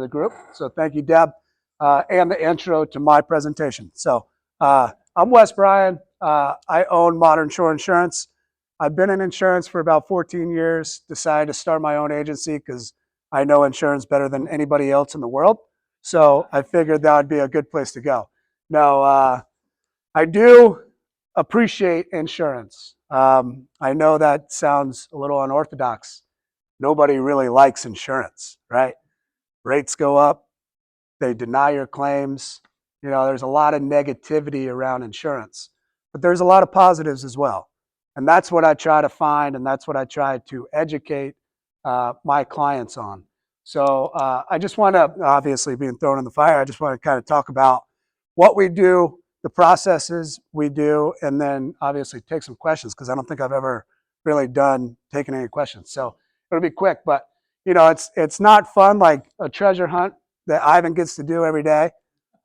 the group. So thank you, Deb, and the intro to my presentation. So I'm Wes Bryan. I own Modern Shore Insurance. I've been in insurance for about 14 years, decided to start my own agency because I know insurance better than anybody else in the world. So I figured that would be a good place to go. Now, I do appreciate insurance. I know that sounds a little unorthodox. Nobody really likes insurance, right? Rates go up, they deny your claims. There's a lot of negativity around insurance, but there's a lot of positives as well. And that's what I try to find, and that's what I try to educate my clients on. So I just want to, obviously being thrown in the fire, I just want to kind of talk about what we do, the processes we do, and then obviously take some questions because I don't think I've ever really done taking any questions. So it'll be quick, but it's not fun like a treasure hunt that Ivan gets to do every day.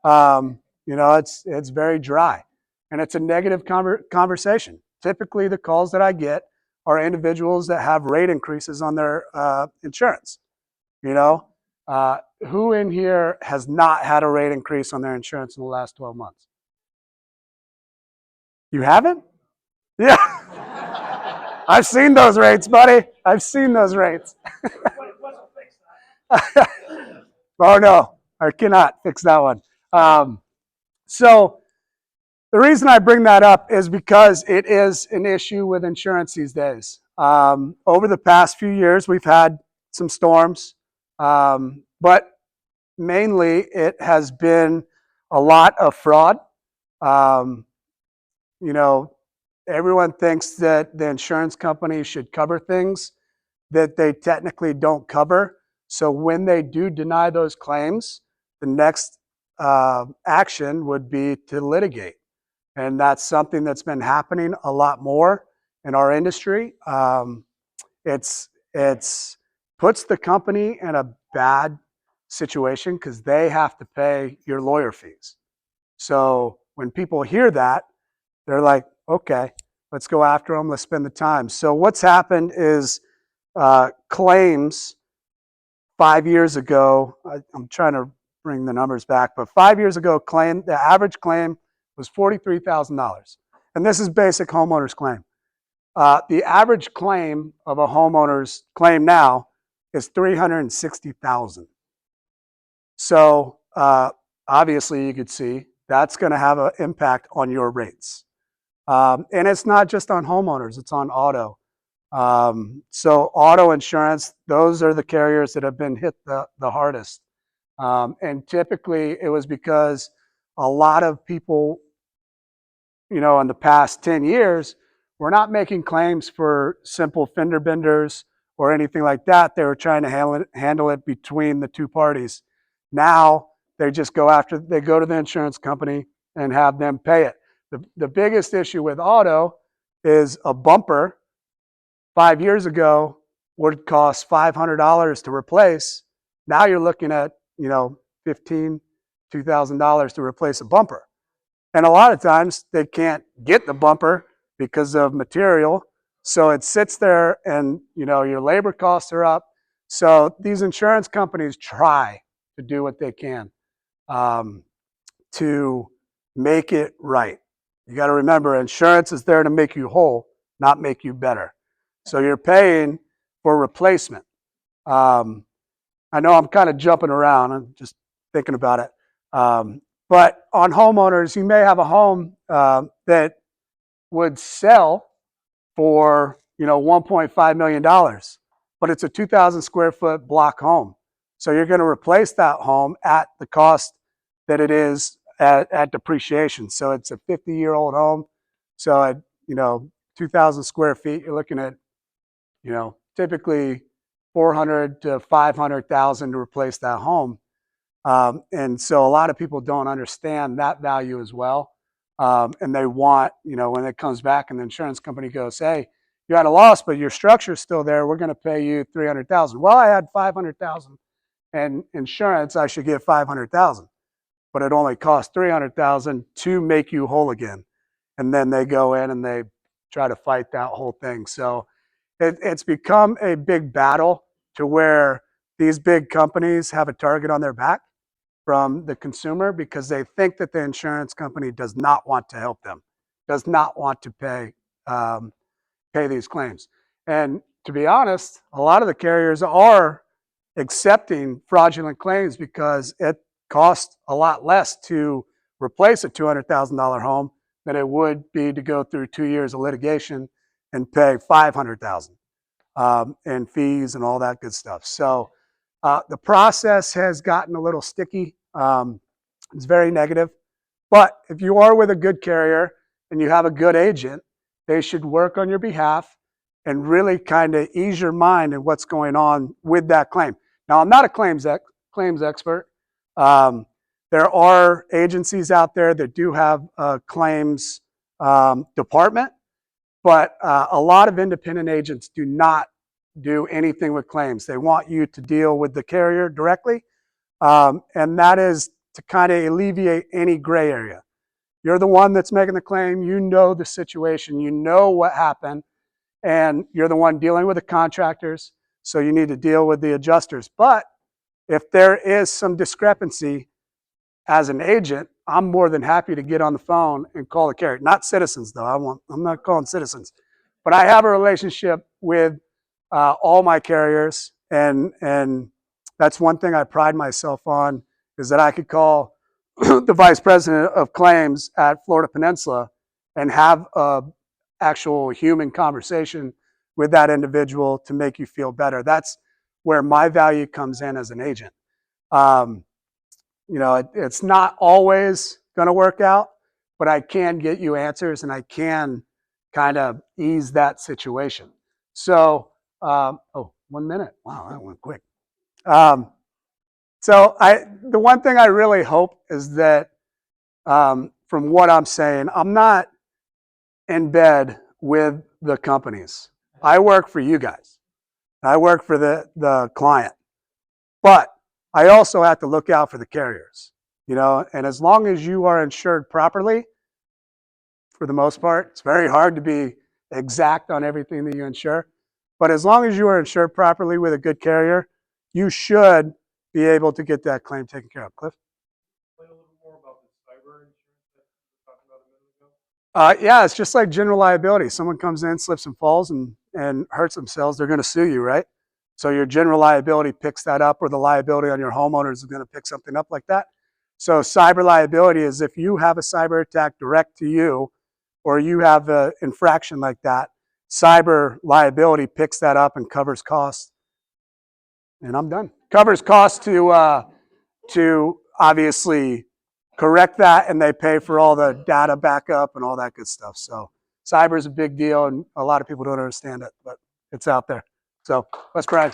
It's very dry, and it's a negative conversation. Typically, the calls that I get are individuals that have rate increases on their insurance. Who in here has not had a rate increase on their insurance in the last 12 months? You haven't? Yeah. I've seen those rates, buddy. I've seen those rates. Oh, no, I cannot fix that one. So the reason I bring that up is because it is an issue with insurance these days. Over the past few years, we've had some storms, but mainly it has been a lot of fraud. Everyone thinks that the insurance company should cover things that they technically don't cover. So when they do deny those claims, the next action would be to litigate. And that's something that's been happening a lot more in our industry. It's puts the company in a bad situation because they have to pay your lawyer fees. So when people hear that, they're like, okay, let's go after them. Let's spend the time. So what's happened is claims 5 years ago, I'm trying to bring the numbers back, but 5 years ago, the average claim was $43,000. And this is basic homeowner's claim. The average claim of a homeowner's claim now is $360,000. So obviously you could see that's going to have an impact on your rates. And it's not just on homeowners, it's on auto. So auto insurance, those are the carriers that have been hit the hardest. And typically it was because a lot of people, in the past 10 years, were not making claims for simple fender benders or anything like that. They were trying to handle it between the two parties. Now they just go to the insurance company and have them pay it. The biggest issue with auto is a bumper 5 years ago would cost $500 to replace. Now you're looking at, $1,500, $2,000 to replace a bumper. And a lot of times they can't get the bumper because of material. So it sits there and, your labor costs are up. So these insurance companies try to do what they can to make it right. You got to remember, insurance is there to make you whole, not make you better. So you're paying for replacement. I know I'm kind of jumping around. I'm just thinking about it. But on homeowners, you may have a home that would sell for $1.5 million, but it's a 2,000 square foot block home. So you're going to replace that home at the cost that it is at depreciation. So it's a 50-year-old home. So at 2,000 square feet, you're looking at typically 400 to 500,000 to replace that home. And so a lot of people don't understand that value as well. And they want, when it comes back and the insurance company goes, hey, you had a loss, but your structure's still there. We're going to pay you $300,000. Well, I had $500,000 and insurance, I should get $500,000, but it only cost $300,000 to make you whole again. And then they go in and they try to fight that whole thing. So it's become a big battle to where these big companies have a target on their back from the consumer because they think that the insurance company does not want to help them, does not want to pay these claims. And to be honest, a lot of the carriers are accepting fraudulent claims because it costs a lot less to replace a $200,000 home than it would be to go through 2 years of litigation and pay $500,000 in fees and all that good stuff. So the process has gotten a little sticky. It's very negative. But if you are with a good carrier and you have a good agent, they should work on your behalf and really kind of ease your mind in what's going on with that claim. Now, I'm not a claims expert. There are agencies out there that do have a claims department, but a lot of independent agents do not do anything with claims. They want you to deal with the carrier directly, and that is to kind of alleviate any gray area. You're the one that's making the claim. You know the situation. You know what happened, and you're the one dealing with the contractors, so you need to deal with the adjusters. But if there is some discrepancy as an agent, I'm more than happy to get on the phone and call the carrier. Not Citizens, though. I'm not calling Citizens. But I have a relationship with all my carriers, and that's one thing I pride myself on, is that I could call the vice president of claims at Florida Peninsula and have a actual human conversation with that individual to make you feel better. That's where my value comes in as an agent. It's not always going to work out, but I can get you answers and I can kind of ease that situation. So, 1 minute. Wow, that went quick. The one thing I really hope is that from what I'm saying, I'm not in bed with the companies. I work for you guys. I work for the client. But I also have to look out for the carriers, and as long as you are insured properly, for the most part, it's very hard to be exact on everything that you insure. But as long as you are insured properly with a good carrier, you should be able to get that claim taken care of. Cliff? Explain a little more about the cyber insurance that you were talking about a minute ago. Yeah, it's just like general liability. Someone comes in, slips and falls, and hurts themselves, they're going to sue you, right? So your general liability picks that up, or the liability on your homeowners is going to pick something up like that. So cyber liability is if you have a cyber attack direct to you, or you have an infraction like that, cyber liability picks that up and covers costs. And I'm done. Covers costs to obviously correct that, and they pay for all the data backup and all that good stuff. So cyber is a big deal, and a lot of people don't understand it, but it's out there. So Wes Bryan.